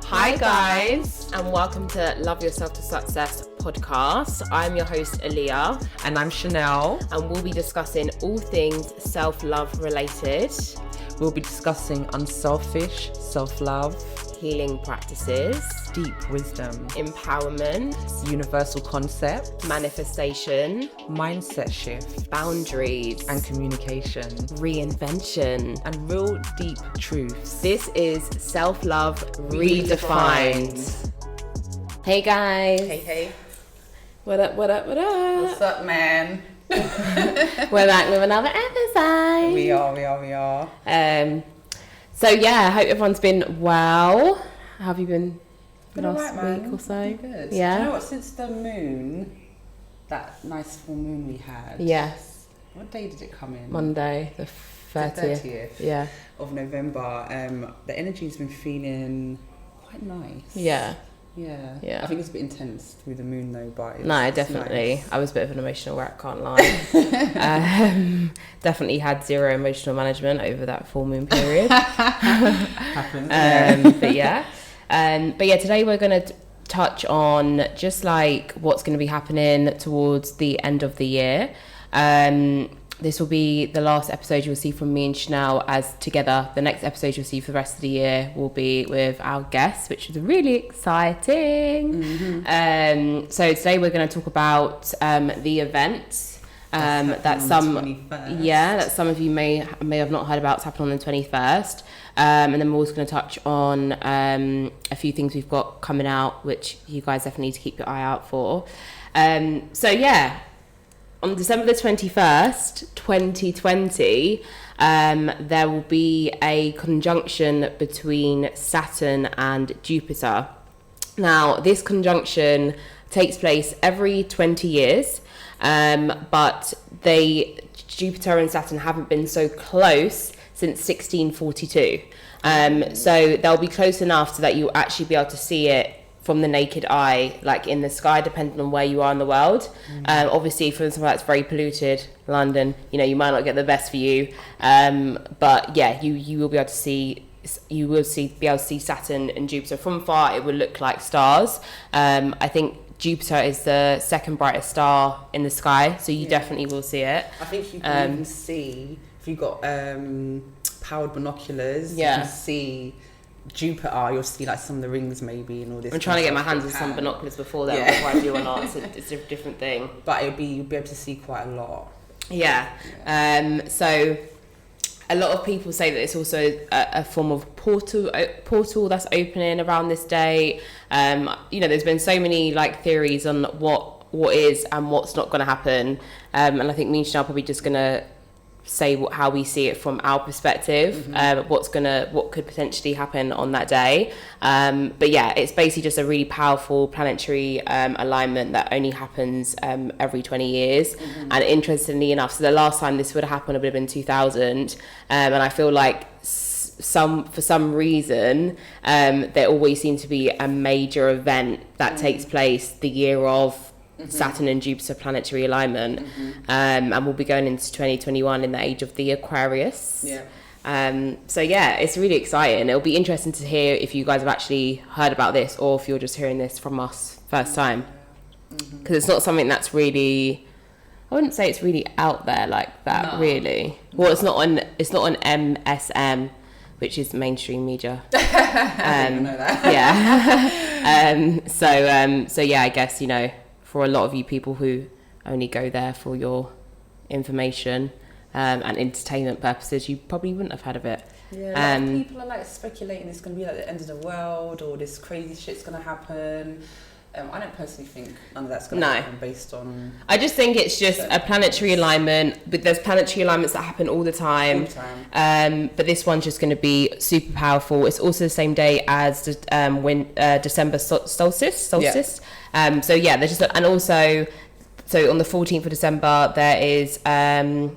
Hi guys, and welcome to Love Yourself to Success podcast. I'm your host Aaliyah. And I'm Chanel. And we'll be discussing all things self-love related. We'll be discussing unselfish self-love, healing practices, deep wisdom, empowerment, universal concepts, manifestation, mindset shift, boundaries, and communication, reinvention, and real deep truths. This is Self-Love Redefined. Hey guys. Hey. What up? What's up, man? We're back with another episode. We are. So yeah, I hope everyone's been well. How have you been last right, week or so? Good. Yeah. Do you know what? Since the moon, that nice full moon we had. Yes. What day did it come in? Monday, the 30th. The 30th. Yeah. Of November. The energy's been feeling quite nice. Yeah. Yeah. I think it's a bit intense through the moon though, but No, definitely. Nice. I was a bit of an emotional wreck, can't lie. Definitely had zero emotional management over that full moon period. Happens. But yeah, today we're going to touch on just like what's going to be happening towards the end of the year. This will be the last episode you'll see from me and Chanel as together. The next episode you'll see for the rest of the year will be with our guests, which is really exciting. Mm-hmm. So today we're going to talk about the event that some of you may have not heard about. It's happening on the 21st. And then we're also going to touch on a few things we've got coming out, which you guys definitely need to keep your eye out for. On December the 21st, 2020, there will be a conjunction between Saturn and Jupiter. Now, this conjunction takes place every 20 years, but Jupiter and Saturn haven't been so close since 1642. So they'll be close enough so that you'll actually be able to see it from the naked eye, like in the sky, depending on where you are in the world. Obviously, for somewhere that's very polluted, London, you might not get the best view. But yeah, you will be able to see. You will be able to see Saturn and Jupiter from far. It will look like stars. I think Jupiter is the second brightest star in the sky, so you definitely will see it. I think you can even see if you've got powered binoculars. You can see Jupiter, you'll see like some of the rings maybe and all this. I'm trying to get my hands on some binoculars before that, whether I do or not. It's a different thing. But you'll be able to see quite a lot. Yeah. So a lot of people say that it's also a form of portal that's opening around this day. There's been so many like theories on what is and what's not going to happen. And I think me and Chanel are probably just going to say how we see it from our perspective, what could potentially happen on that day. But yeah, it's basically just a really powerful planetary alignment that only happens every 20 years. And interestingly enough, so the last time this would have happened would have been 2000. And I feel like for some reason, there always seems to be a major event that takes place the year of Saturn and Jupiter planetary alignment, and we'll be going into 2021 in the age of the Aquarius. So yeah, it's really exciting. It'll be interesting to hear if you guys have actually heard about this or if you're just hearing this from us first time, because it's not something that's really, I wouldn't say it's really out there like that. Really. Well, it's not on MSM, which is mainstream media. I didn't know that. Yeah. So yeah, I guess for a lot of you people who only go there for your information and entertainment purposes, you probably wouldn't have heard of it. Yeah, a lot of people are like speculating it's going to be like the end of the world or this crazy shit's going to happen. I don't personally think none of that's going to happen based on... I just think it's just a planetary alignment, but there's planetary alignments that happen all the time. But this one's just going to be super powerful. It's also the same day as December solstice. So yeah, there's just, and also, so on the 14th of December, there is a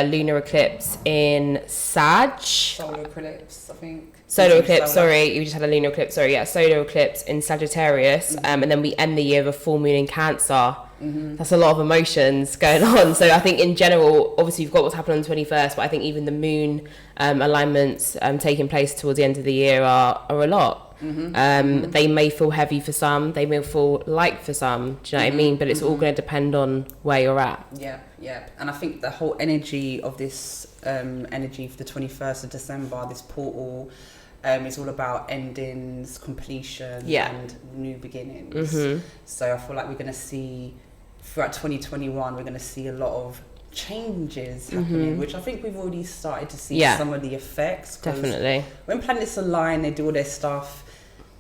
lunar eclipse in Sag. Solar eclipse, I think. Solar eclipse, sorry, you just had a lunar eclipse, solar eclipse in Sagittarius, and then we end the year with a full moon in Cancer. That's a lot of emotions going on. So I think in general, obviously you've got what's happening on the 21st, but I think even the moon alignments taking place towards the end of the year are a lot. They may feel heavy for some, they may feel light for some, do you know what I mean? But it's all going to depend on where you're at. Yeah. And I think the whole energy of this energy for the 21st of December, this portal, is all about endings, completion, and new beginnings. So I feel like we're going to see, throughout 2021, we're going to see a lot of changes happening, which I think we've already started to see some of the effects. Definitely. When planets align, they do all their stuff,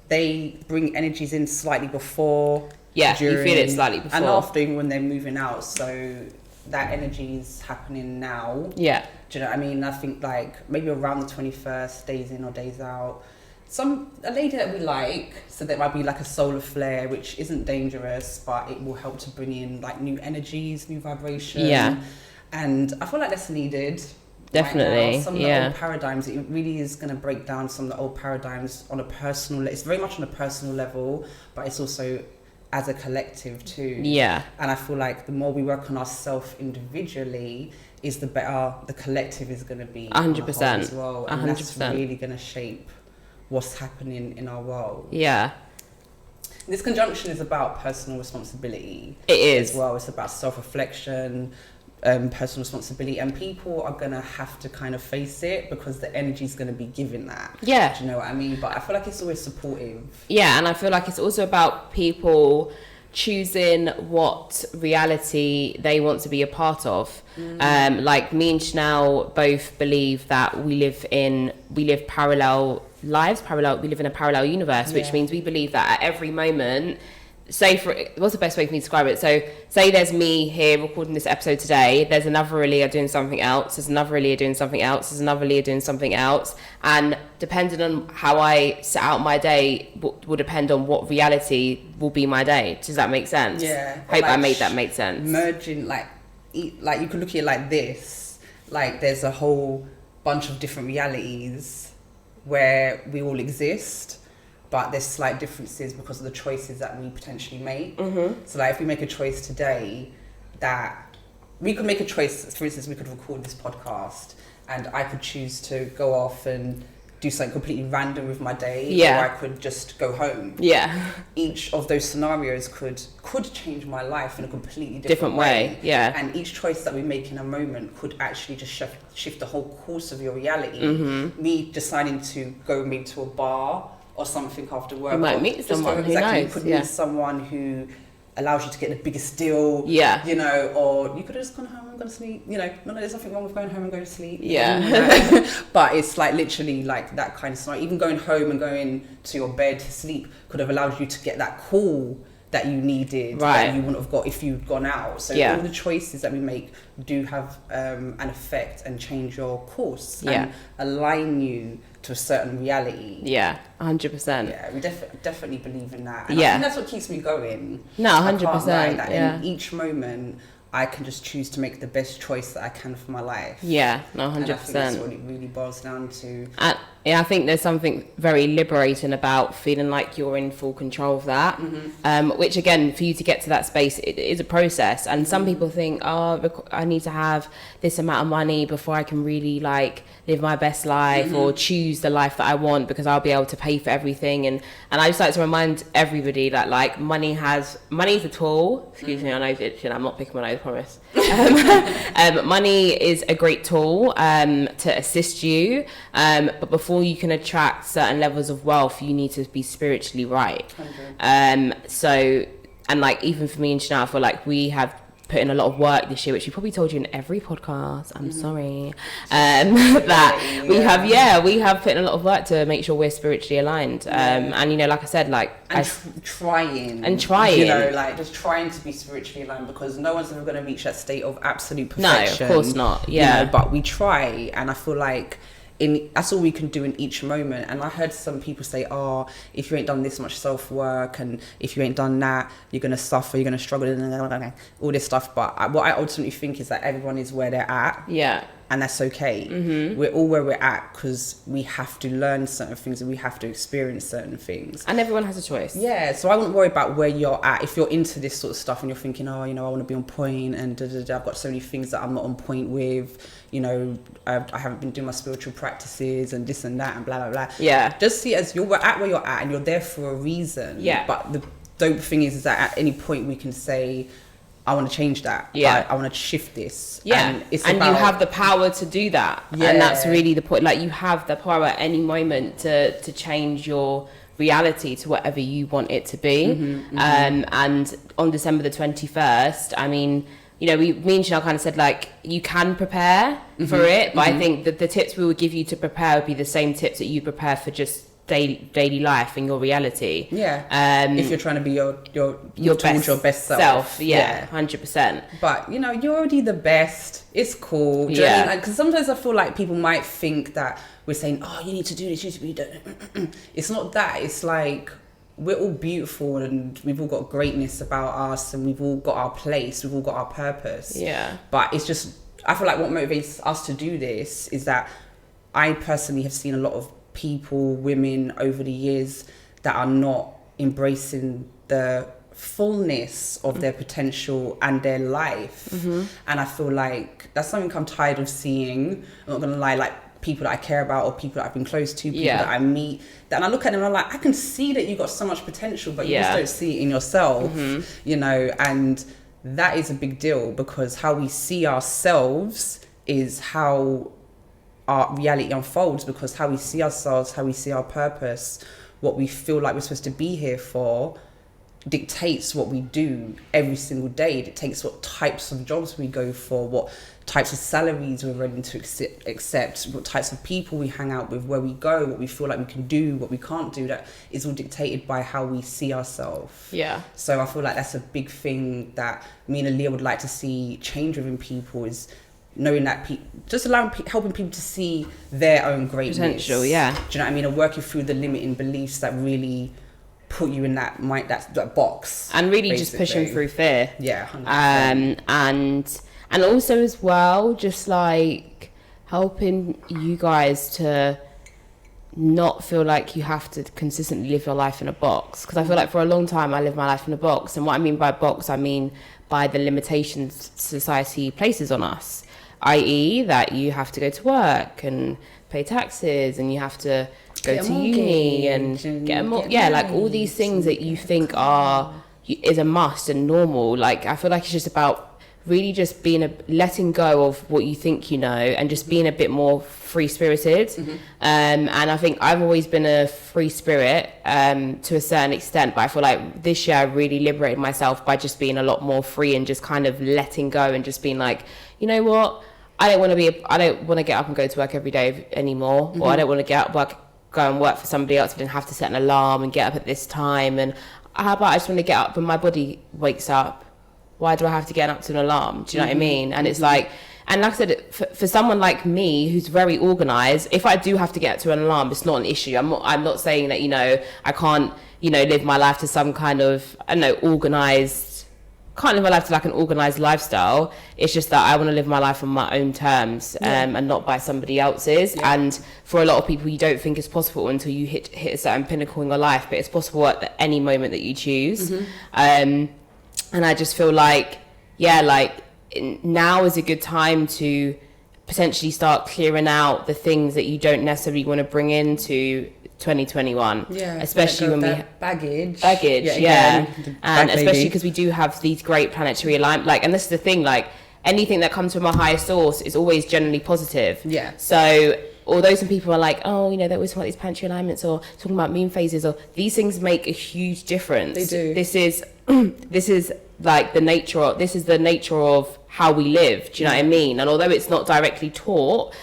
they bring energies in slightly before, during, you feel it slightly before, and after, even when they're moving out. So that energy is happening now. Do you know what I mean? I think like maybe around the 21st, days in or days out, a lady that we like, so there might be like a solar flare, which isn't dangerous, but it will help to bring in like new energies, new vibration. And I feel like that's needed. Definitely. Right, some of the old paradigms, it really is going to break down some of the old paradigms on a personal, it's very much on a personal level, but it's also as a collective too. And I feel like the more we work on ourselves individually, is the better the collective is going to be. 100% as well. And 100%. That's really going to shape what's happening in our world. This conjunction is about personal responsibility. It is. As well. It's about self-reflection, personal responsibility, and people are going to have to kind of face it because the energy is going to be given that. Do you know what I mean? But I feel like it's always supportive. And I feel like it's also about people choosing what reality they want to be a part of. Like me and Chanel both believe that we live parallel lives, we live in a parallel universe, which means we believe that at every moment, what's the best way for me to describe it? So say there's me here recording this episode today, there's another Leah doing something else, there's another Leah doing something else, there's another Leah doing something else, and depending on how I set out my day will depend on what reality will be my day. Does that make sense? Hope I made that make sense. Merging, like you could look at it like this, like there's a whole bunch of different realities where we all exist, but there's slight differences because of the choices that we potentially make. So like if we make a choice today, that we could make a choice, for instance, we could record this podcast and I could choose to go off and do something completely random with my day, or I could just go home. Each of those scenarios could change my life in a completely different way. And each choice that we make in a moment could actually just shift the whole course of your reality. Me deciding to go maybe to a bar or something after work. You might meet someone who knows. You could meet someone who allows you to get the biggest deal. You know, or you could have just gone home and gone to sleep. You know, there's nothing wrong with going home and going to sleep. But it's like literally like that kind of scenario. Even going home and going to your bed to sleep could have allowed you to get that call that you needed, that you wouldn't have got if you'd gone out. So all the choices that we make do have an effect and change your course and align you to a certain reality. 100%. We definitely believe in that. And I think that's what keeps me going. No, 100%. In each moment, I can just choose to make the best choice that I can for my life. No, 100%. And I think that's what it really boils down to. And I think there's something very liberating about feeling like you're in full control of that. Which again, for you to get to that space, it is a process. And some people think, I need to have this amount of money before I can really like live my best life or choose the life that I want, because I'll be able to pay for everything. And I just like to remind everybody that like money's a tool. Excuse me, I know I'm not picking my nose, I promise. Money is a great tool to assist you, but before you can attract certain levels of wealth, you need to be spiritually right. So, and like even for me and Chanel, I feel like we have put in a lot of work this year, which we probably told you in every podcast. I'm sorry. That we have put in a lot of work to make sure we're spiritually aligned. And you know, like I said, like trying, you know, like just trying to be spiritually aligned, because no one's ever going to reach that state of absolute perfection. No, of course not. You know, but we try, and I feel like that's all we can do in each moment. And I heard some people say, if you ain't done this much self-work and if you ain't done that, you're going to suffer, you're going to struggle, all this stuff. But what I ultimately think is that everyone is where they're at. and that's okay. We're all where we're at because we have to learn certain things and we have to experience certain things. And everyone has a choice. Yeah, so I wouldn't worry about where you're at. If you're into this sort of stuff and you're thinking, oh, you know, I want to be on point and I've got so many things that I'm not on point with, you know, I haven't been doing my spiritual practices and this and that and blah, blah, blah. Yeah. Just see it as you're at where you're at and you're there for a reason. Yeah. But the dope thing is that at any point we can say, I want to change that. Yeah. I want to shift this. Yeah. And it's and about, you have the power to do that. Yeah. And that's really the point. Like, you have the power at any moment to change your reality to whatever you want it to be. And on December the 21st, I mean, you know, me and Chanel kind of said, like, you can prepare for it, but I think that the tips we would give you to prepare would be the same tips that you prepare for just daily life and your reality. If you're trying to be your best self. Yeah, 100%. But you know, you're already the best. It's cool. Do you know what I mean? Because sometimes I feel like people might think that we're saying, oh, you need to do this, you need to be it's not that. It's like, we're all beautiful and we've all got greatness about us and we've all got our place, we've all got our purpose. But it's just, I feel like what motivates us to do this is that I personally have seen a lot of people, women over the years that are not embracing the fullness of their potential and their life. And I feel like that's something I'm tired of seeing. I'm not gonna lie, like people that I care about or people that I've been close to, people that I meet, that and I look at them and I'm like, I can see that you've got so much potential, but you just don't see it in yourself, you know. And that is a big deal, because how we see ourselves is how our reality unfolds, because how we see ourselves, how we see our purpose, what we feel like we're supposed to be here for, dictates what we do every single day. It dictates what types of jobs we go for, what types of salaries we're ready to accept, what types of people we hang out with, where we go, what we feel like we can do, what we can't do. That is all dictated by how we see ourselves. So I feel like that's a big thing that me and Aaliyah would like to see change within people, is knowing that just allowing helping people to see their own greatness, potential. Do you know what I mean? And working through the limiting beliefs that really put you in that mind, that box, and really basically just pushing through fear. 100%. And also as well, just like helping you guys to not feel like you have to consistently live your life in a box, because I feel like for a long time I lived my life in a box. And what I mean by box, I mean by the limitations society places on us, i.e. that you have to go to work and pay taxes, and you have to go to uni and get a mortgage. Like all these things that you think is a must and normal. Like, I feel like it's just about really just letting go of what you think you know, and just being a bit more free-spirited. And I think I've always been a free spirit to a certain extent, but I feel like this year I really liberated myself by just being a lot more free and just kind of letting go and just being like, you know what, I don't want to get up and go to work every day anymore, or I don't want to go and work for somebody else. I didn't have to set an alarm and get up at this time. And how about I just want to get up when my body wakes up? Why do I have to get up to an alarm? Do you know what I mean? And it's like, and like I said, for someone like me who's very organised, if I do have to get to an alarm, it's not an issue. I'm not saying that, you know, I can't, you know, live my life to some kind of, I don't know, can't live my life to like an organised lifestyle. It's just that I want to live my life on my own terms, and not by somebody else's. And for a lot of people, you don't think it's possible until you hit a certain pinnacle in your life, but it's possible at any moment that you choose. And I just feel like, now is a good time to potentially start clearing out the things that you don't necessarily want to bring into 2021. Especially when we baggage. And especially because we do have these great planetary alignment. Like, and this is the thing, like anything that comes from a higher source is always generally positive. So although some people are like, oh, you know, they always want these planetary alignments or talking about moon phases, or these things make a huge difference. They do. This is like the nature of how we live. Do you know what I mean? And although it's not directly taught,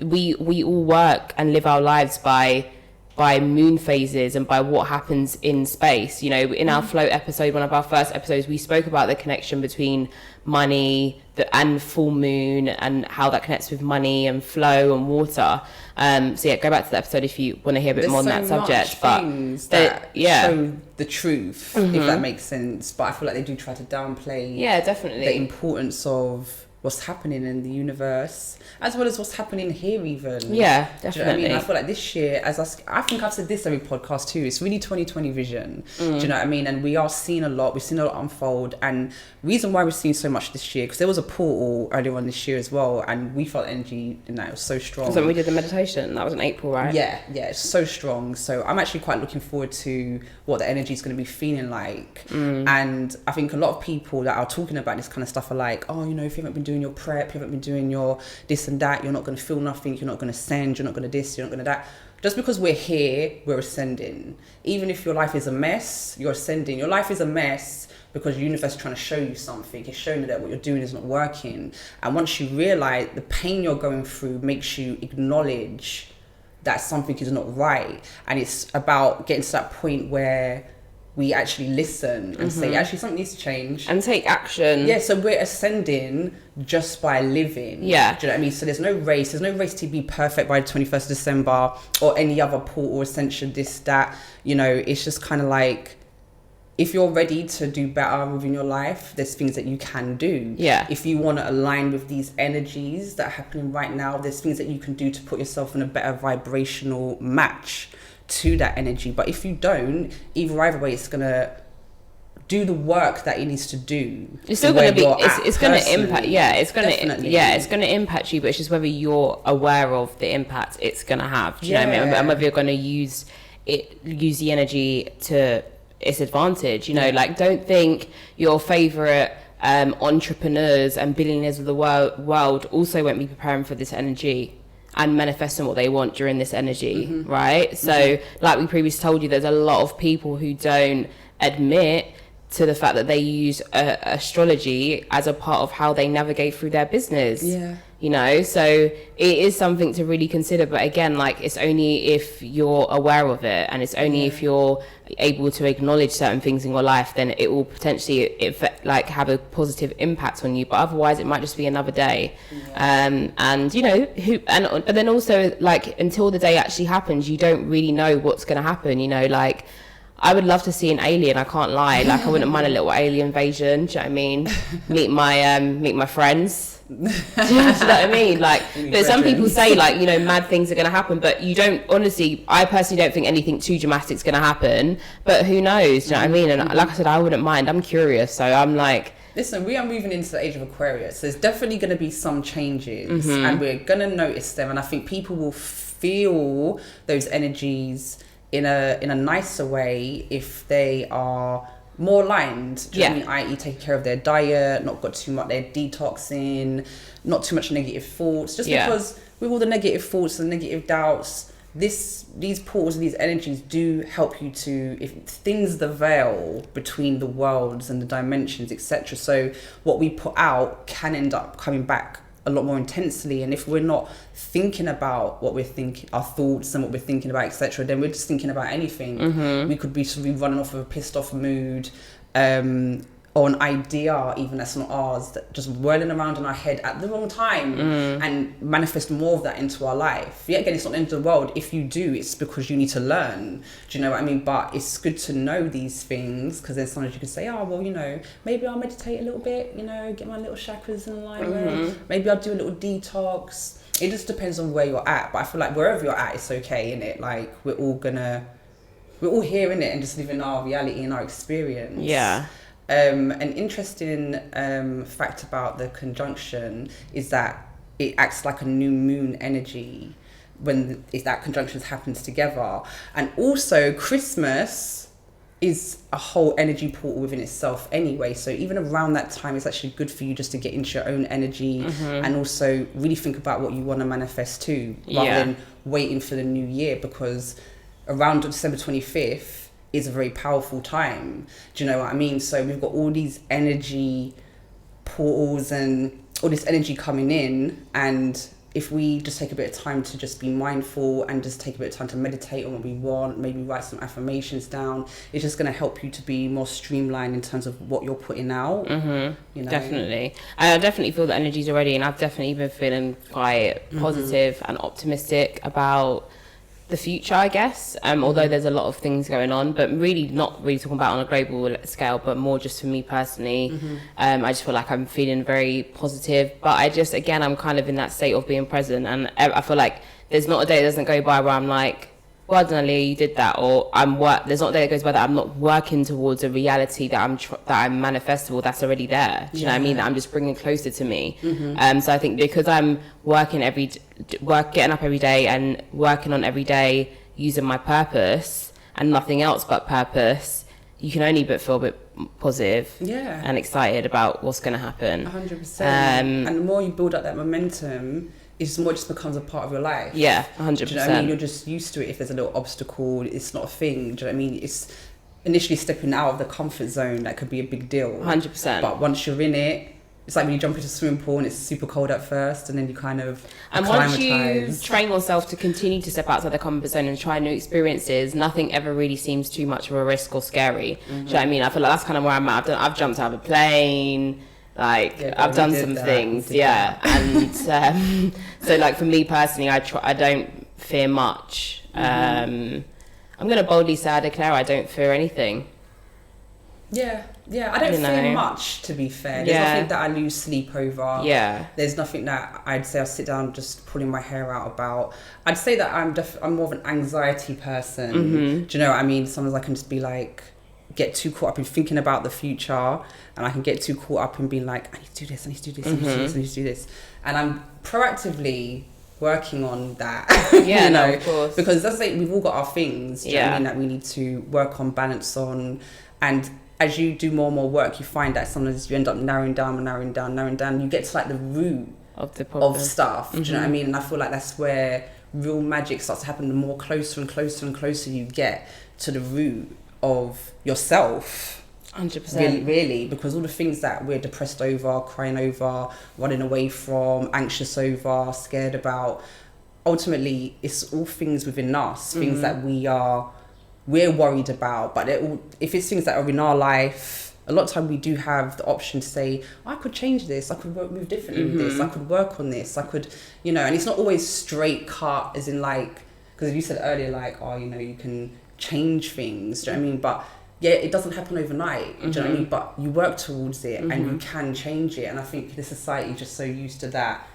we all work and live our lives by moon phases and by what happens in space. You know, in our float episode, one of our first episodes, we spoke about the connection between money and full moon, and how that connects with money and flow and water. So go back to the episode if you want to hear a bit more on that subject. But that show the truth, if that makes sense. But I feel like they do try to downplay definitely the importance of what's happening in the universe, as well as what's happening here even. Yeah, definitely. Do you know what I mean? I feel like this year, I think I've said this every podcast too, it's really 2020 vision. Do you know what I mean? And we are seeing a lot, we've seen a lot unfold, and reason why we're seeing so much this year, because there was a portal earlier on this year as well, and we felt energy in that, it was so strong. So we did the meditation, that was in April, right? Yeah, it's so strong. So I'm actually quite looking forward to what the energy is going to be feeling like. And I think a lot of people that are talking about this kind of stuff are like, oh, you know, if you haven't been doing your prep, you haven't been doing your this and that, you're not going to feel nothing, you're not going to ascend, you're not going to this, you're not going to that. Just because we're here, we're ascending. Even if your life is a mess, you're ascending. Your life is a mess because the universe is trying to show you something. It's showing you that what you're doing is not working. And once you realize the pain you're going through makes you acknowledge that something is not right. And it's about getting to that point where we actually listen and say, actually, something needs to change. And take action. Yeah, so we're ascending just by living. Yeah. Do you know what I mean? So there's no race to be perfect by the 21st of December or any other portal, ascension, this, that. You know, it's just kind of like, if you're ready to do better within your life, there's things that you can do. Yeah. If you want to align with these energies that are happening right now, there's things that you can do to put yourself in a better vibrational match to that energy. But if you don't, either way, it's gonna do the work that it needs to do. It's still going to be, it's going to impact, it's going to impact you, but it's just whether you're aware of the impact it's going to have. Do you know what I mean? And whether you're going to use the energy to its advantage. You know, like, don't think your favourite entrepreneurs and billionaires of the world also won't be preparing for this energy and manifesting what they want during this energy, right? So, like we previously told you, there's a lot of people who don't admit to the fact that they use astrology as a part of how they navigate through their business. Yeah. You know, so it is something to really consider. But again, like, it's only if you're aware of it, and it's only if you're able to acknowledge certain things in your life, then it will potentially like have a positive impact on you. But otherwise, it might just be another day. And you know, but then also, like, until the day actually happens, you don't really know what's going to happen. You know, like, I would love to see an alien, I can't lie. Like, I wouldn't mind a little alien invasion. Do you know what I mean? Meet my friends. Do you know what I mean? Like, but some people say, like, you know, mad things are going to happen, but you don't, honestly, I personally don't think anything too dramatic is going to happen, but who knows? Do you know what I mean? And like I said, I wouldn't mind. I'm curious, so I'm like, listen, we are moving into the age of Aquarius. There's definitely going to be some changes, and we're going to notice them, and I think people will feel those energies in a nicer way if they are more aligned. Do you know what I mean? I.e. taking care of their diet, not got too much, their detoxing, not too much negative thoughts. Just because with all the negative thoughts and negative doubts, these portals and these energies do help you to, if thins the veil between the worlds and the dimensions, etc. So what we put out can end up coming back a lot more intensely, and if we're not thinking about what we're thinking, our thoughts and what we're thinking about, etc., then we're just thinking about anything. We could be running off of a pissed off mood, or an idea even that's not ours, that just whirling around in our head at the wrong time, and manifest more of that into our life. Yet again, it's not the end of the world. If you do, it's because you need to learn. Do you know what I mean? But it's good to know these things, because then sometimes you can say, oh, well, you know, maybe I'll meditate a little bit, you know, get my little chakras in alignment. Maybe I'll do a little detox. It just depends on where you're at. But I feel like wherever you're at, it's okay, innit? Like, we're all here in it and just living our reality and our experience. Yeah. An interesting fact about the conjunction is that it acts like a new moon energy when that conjunction happens together. And also, Christmas is a whole energy portal within itself anyway. So even around that time, it's actually good for you just to get into your own energy and also really think about what you want to manifest too, rather than waiting for the new year, because around December 25th, is a very powerful time. Do you know what I mean? So we've got all these energy portals and all this energy coming in, and if we just take a bit of time to just be mindful and just take a bit of time to meditate on what we want, maybe write some affirmations down, it's just going to help you to be more streamlined in terms of what you're putting out. You know? Definitely. I definitely feel the energies already, and I've definitely been feeling quite positive and optimistic about the future, I guess, although there's a lot of things going on, but really not really talking about on a global scale, but more just for me personally. I just feel like I'm feeling very positive, but I'm kind of in that state of being present, and I feel like there's not a day that doesn't go by where I'm like, well done, Aaliyah, you did that, or there's not a day that goes by that I'm not working towards a reality that I'm manifestable, that's already there. Do you know what I mean? That I'm just bringing closer to me. So I think because I'm getting up every day and working on every day using my purpose and nothing else but purpose, you can only but feel a bit positive and excited about what's going to happen. 100%. And the more you build up that momentum, it's more just becomes a part of your life. 100%. Do you know what I mean? You're just used to it. If there's a little obstacle, it's not a thing. Do you know what I mean? It's initially stepping out of the comfort zone that could be a big deal. 100%. But once you're in it, it's like when you jump into a swimming pool and it's super cold at first, and then you kind of once you train yourself to continue to step outside the comfort zone and try new experiences, nothing ever really seems too much of a risk or scary. Do you know what I mean? I feel like that's kind of where I'm at. I've jumped out of a plane. I've done some things, and so like for me personally, I don't fear much. I'm gonna boldly say I declare I don't fear anything. I don't fear much, to be fair. There's nothing that I lose sleep over. There's nothing that I'd say I'll sit down just pulling my hair out about. I'd say that I'm more of an anxiety person. Do you know what I mean? Sometimes I can just be like, get too caught up in thinking about the future, and I can get too caught up in being like, I need to do this, I need to do this, I need to do this, I need to do this. And I'm proactively working on that. No, of course. Because that's like, we've all got our things, do you know what I mean, that we need to work on, balance on. And as you do more and more work, you find that sometimes you end up narrowing down. You get to like the root of the problem of stuff. Do you know what I mean? And I feel like that's where real magic starts to happen. The more closer and closer you get to the root of yourself. 100%. Really, because all the things that we're depressed over, crying over, running away from, anxious over, scared about, ultimately it's all things within us, things that we're worried about. But if it's things that are in our life, a lot of time we do have the option to say, I could change this, I could move differently with this, I could work on this, I could, and it's not always straight cut, as in like, because you said earlier, like, you can change things, do you know what I mean? But it doesn't happen overnight, do you know what I mean? But you work towards it and you can change it. And I think the society is just so used to that,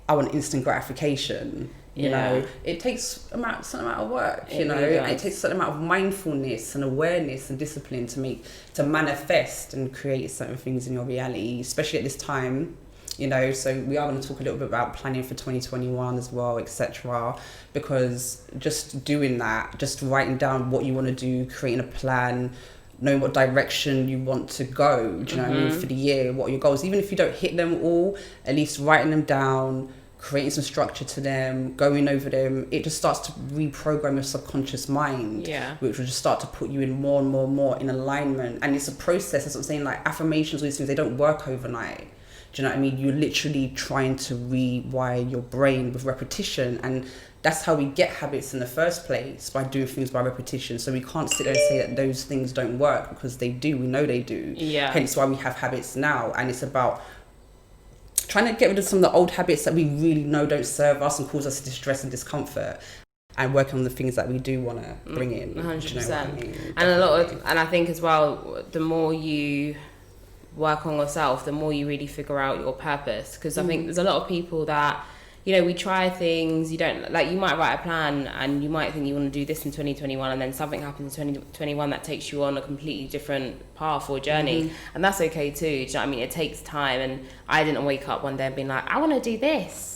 I want instant gratification, you know. It takes a certain amount of work, you know, and it takes a certain amount of mindfulness and awareness and discipline to manifest and create certain things in your reality, especially at this time. So we are going to talk a little bit about planning for 2021 as well, etc. Because just doing that, just writing down what you want to do, creating a plan, knowing what direction you want to go, do you know what I mean, for the year, what are your goals, even if you don't hit them all, at least writing them down, creating some structure to them, going over them, it just starts to reprogram your subconscious mind, which will just start to put you in more and more in alignment. And it's a process, that's what I'm saying, like affirmations, all these things, they don't work overnight. Do you know what I mean? You're literally trying to rewire your brain with repetition, and that's how we get habits in the first place, by doing things by repetition. So we can't sit there and say that those things don't work, because they do. We know they do. Hence why we have habits now, and it's about trying to get rid of some of the old habits that we really know don't serve us and cause us distress and discomfort, and working on the things that we do want to bring in. 100%. Do you know what I mean? And I think as well, the more you work on yourself, the more you really figure out your purpose. Because I think there's a lot of people that, we try things, you might write a plan and you might think you want to do this in 2021, and then something happens in 2021 that takes you on a completely different path or journey, and that's okay too. Do you know what I mean? It takes time, and I didn't wake up one day and be like, I want to do this.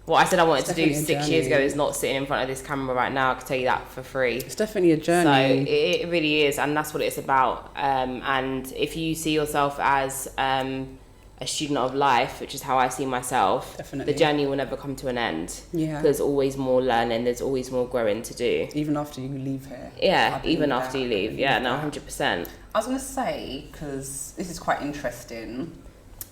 What I said I wanted to do 6 years ago is not sitting in front of this camera right now. I can tell you that for free. It's definitely a journey. So it really is, and that's what it's about. And if you see yourself as a student of life, which is how I see myself, definitely, the journey will never come to an end. There's always more learning, there's always more growing to do. Even after you leave here. Even after you leave. 100%. I was going to say, because this is quite interesting,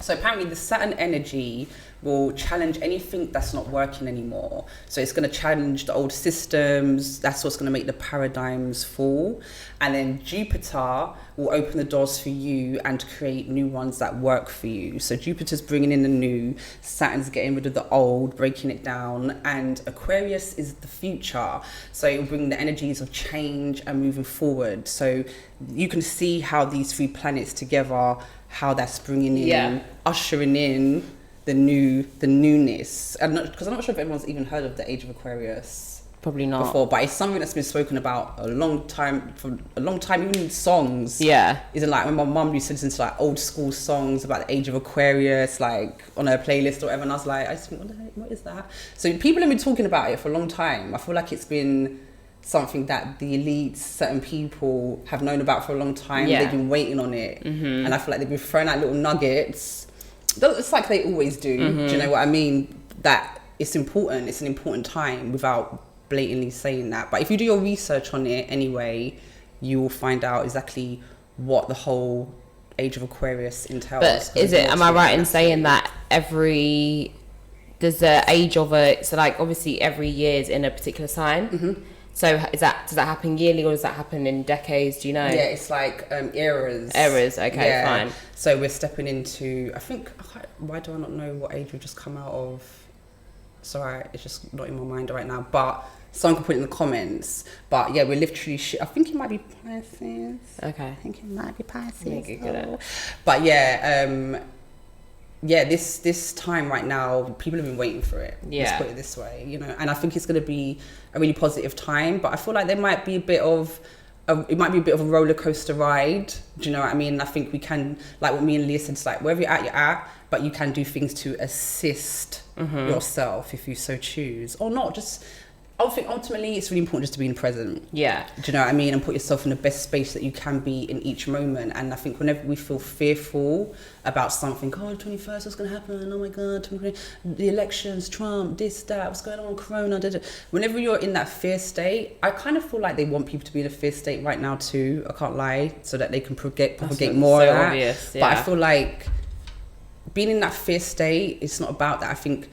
So apparently the Saturn energy will challenge anything that's not working anymore. So it's going to challenge the old systems. That's what's going to make the paradigms fall. And then Jupiter will open the doors for you and create new ones that work for you. So Jupiter's bringing in the new, Saturn's getting rid of the old, breaking it down, and Aquarius is the future. So it will bring the energies of change and moving forward. So you can see how these three planets together, how that's bringing in, ushering in the newness. Because I'm not sure if everyone's even heard of the Age of Aquarius. Probably not. Before, but it's something that's been spoken about a long time, even in songs. Yeah. Isn't like when my mum used to listen to like old school songs about the Age of Aquarius, like on her playlist or whatever, and I was like, I just think, what the heck, what is that? So people have been talking about it for a long time. I feel like it's been something that the elites, certain people have known about for a long time. They've been waiting on it. And I feel like they've been throwing out little nuggets. It's like they always do. Do you know what I mean? That it's important. It's an important time without blatantly saying that. But if you do your research on it anyway, you will find out exactly what the whole Age of Aquarius entails. But am I right in saying that there's the age of so like obviously every year is in a particular sign? So does that happen yearly or does that happen in decades? Do you know? Yeah, it's like eras. Eras, okay, fine. So we're stepping into, why do I not know what age we've just come out of? Sorry, it's just not in my mind right now. But someone can put it in the comments. But yeah, we're literally, I think it might be Pisces. Okay. I think it might be Pisces. Yeah, good. But yeah, this time right now, people have been waiting for it. Let's put it this way, you know. And I think it's going to be a really positive time. But I feel like there might be a bit of a roller coaster ride. Do you know what I mean? I think we can, like what me and Leah said, it's like wherever you're at. But you can do things to assist yourself if you so choose, or not. I think ultimately it's really important just to be in the present. Yeah. Do you know what I mean? And put yourself in the best space that you can be in each moment. And I think whenever we feel fearful about something, oh, the 21st, what's going to happen? Oh my God, the elections, Trump, this, that, what's going on, Corona, whenever you're in that fear state, I kind of feel like they want people to be in a fear state right now too, I can't lie, so that they can propagate more of that. Obvious, yeah. But I feel like being in that fear state, it's not about that. I think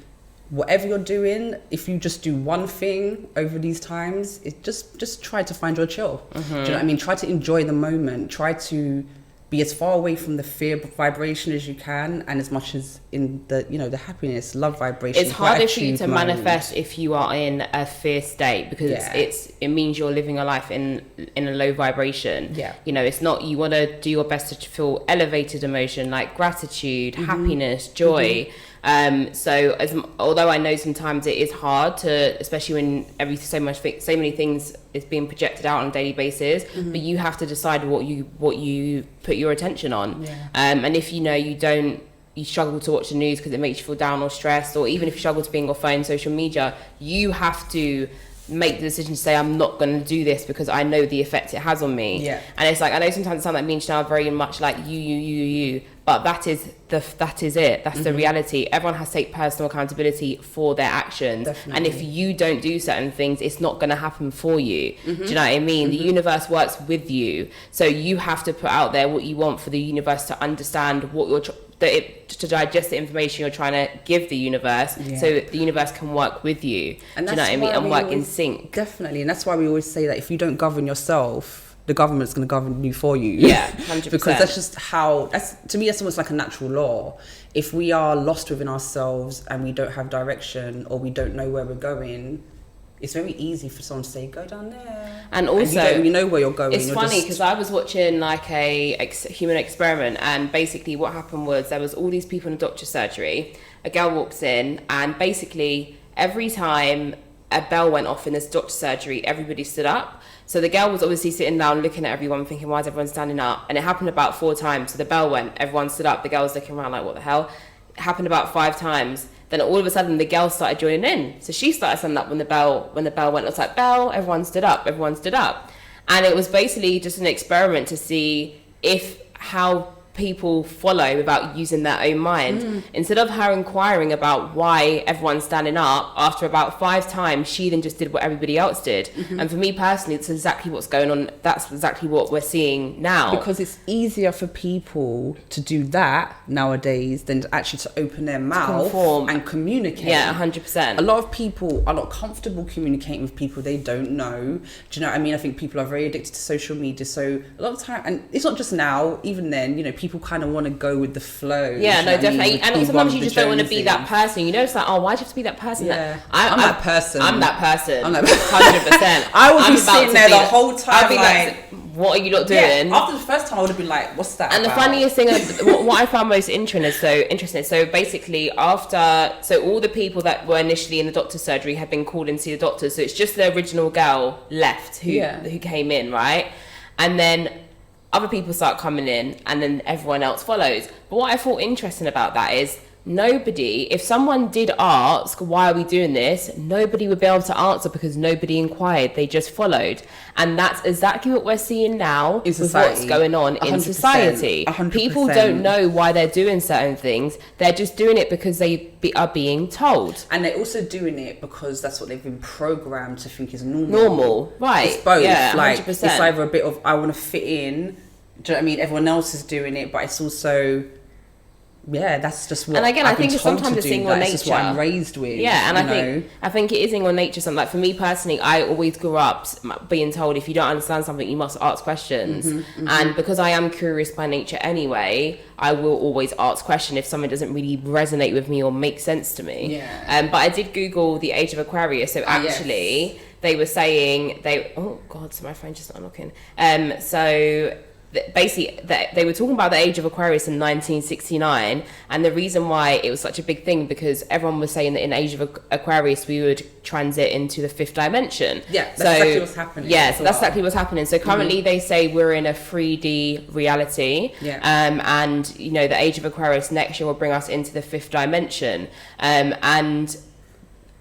whatever you're doing, if you just do one thing over these times, it just try to find your chill. Do you know what I mean? Try to enjoy the moment. Try to be as far away from the fear vibration as you can, and as much as in the, you know, the happiness, love vibration. It's harder for you to manifest if you are in a fear state, because it means you're living a life in a low vibration. Yeah. You know, it's not, you want to do your best to feel elevated emotion like gratitude, happiness, joy. So although I know sometimes it is hard to, especially when so many things is being projected out on a daily basis, but you have to decide what you put your attention on. Yeah. And if you struggle to watch the news because it makes you feel down or stressed, or even if you struggle to be on your phone, social media, you have to make the decision to say, I'm not going to do this because I know the effect it has on me. Yeah. And it's like, I know sometimes it sounds like me and Chanel very much like you, but that is it. That's the reality. Everyone has to take personal accountability for their actions. Definitely. And if you don't do certain things, it's not going to happen for you. Do you know what I mean? The universe works with you. So you have to put out there what you want for the universe to understand what you're to digest the information you're trying to give the universe, so that the universe can work with you. And do you know what I mean? And work in sync. Definitely. And that's why we always say that if you don't govern yourself, the government's going to govern you for you. Yeah, 100%. Because that's just to me, that's almost like a natural law. If we are lost within ourselves and we don't have direction, or we don't know where we're going, it's very easy for someone to say, go down there. And also, you don't really know where you're going. It's funny because I was watching like a human experiment, and basically what happened was there was all these people in a doctor's surgery. A girl walks in, and basically every time a bell went off in this doctor's surgery, everybody stood up. So the girl was obviously sitting down looking at everyone thinking, why is everyone standing up? And it happened about 4 times. So the bell went, everyone stood up. The girl was looking around like, what the hell? It happened about 5 times. Then all of a sudden the girl started joining in. So she started standing up when the bell went. It was like, bell, everyone stood up. And it was basically just an experiment to see how people follow without using their own mind. Instead of her inquiring about why everyone's standing up, after about 5 times, she then just did what everybody else did. And for me personally, it's exactly what's going on. That's exactly what we're seeing now. Because it's easier for people to do that nowadays than actually to open their mouth conform and communicate. Yeah, 100%. A lot of people are not comfortable communicating with people they don't know. Do you know what I mean? I think people are very addicted to social media. So a lot of time, and it's not just now, even then, you know, people kind of want to go with the flow. Yeah, no, definitely. And sometimes you just don't want to be that Jonesing. person. You know, it's like, oh, why do you have to be that person? Yeah. I'm that person. I'm that person. I'm that 100%. I would I'm be about sitting to there be the like- whole time I'd be like, what are you lot doing? Yeah, after the first time, I would have been like, what's that And about? the funniest thing, what I found most interesting, so basically so all the people that were initially in the doctor's surgery had been called in to see the doctor, so it's just the original girl left who came in, right? And then other people start coming in, and then everyone else follows. But what I thought interesting about that is, if someone did ask, why are we doing this? Nobody would be able to answer because nobody inquired. They just followed. And that's exactly what we're seeing now with what's going on in 100%, society. 100%. People don't know why they're doing certain things. They're just doing it because are being told. And they're also doing it because that's what they've been programmed to think is normal. Right. It's both. Yeah, 100%. Like, it's either a bit of, I want to fit in. Do you know what I mean? Everyone else is doing it, but it's also... Yeah, that's just what. And again, I've I think been it's told sometimes to it's do. in your That's nature. just what I'm raised with. Yeah, and I think it is in your nature. Something like, for me personally, I always grew up being told, if you don't understand something, you must ask questions. And because I am curious by nature anyway, I will always ask questions if something doesn't really resonate with me or make sense to me. Yeah. But I did Google the age of Aquarius. So actually, they were saying oh God, so my phone just unlocking. So basically they were talking about the age of Aquarius in 1969, and the reason why it was such a big thing because everyone was saying that in the age of Aquarius we would transit into the 5th dimension. That's exactly what's happening. That's exactly what's happening. So currently they say we're in a 3D reality. And you know, the age of Aquarius next year will bring us into the 5th dimension. And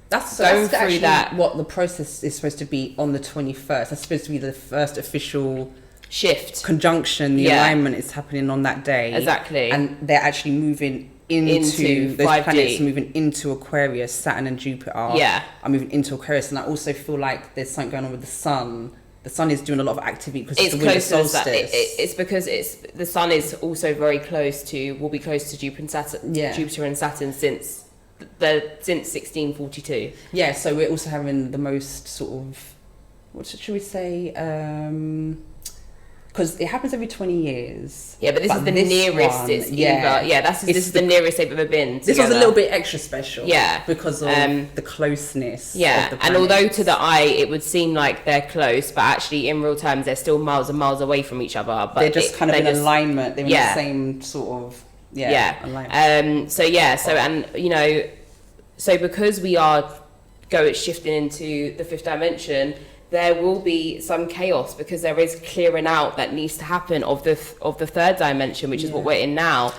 that's going through actually that, what the process is supposed to be on the 21st. That's supposed to be the first official shift, conjunction, the alignment is happening on that day. Exactly. And they're actually moving into those 5D. planets, moving into Aquarius. Saturn and Jupiter are moving into Aquarius. And I also feel like there's something going on with the sun. The sun is doing a lot of activity because it's the winter solstice. It's because the sun is also very will be close to Jupiter and Saturn, Jupiter and Saturn since 1642. Yeah, so we're also having the most sort of, what should we say, because it happens every 20 years. Yeah, but this is the nearest one, this is the nearest they've ever been together. This was a little bit extra special. Yeah. Because of the closeness of the and although to the eye it would seem like they're close, but actually in real terms they're still miles and miles away from each other. But they're just kind of in alignment. They're in the same sort of alignment. So and you know, so because we are shifting into the 5th dimension, there will be some chaos because there is clearing out that needs to happen of the 3rd dimension, which is what we're in now.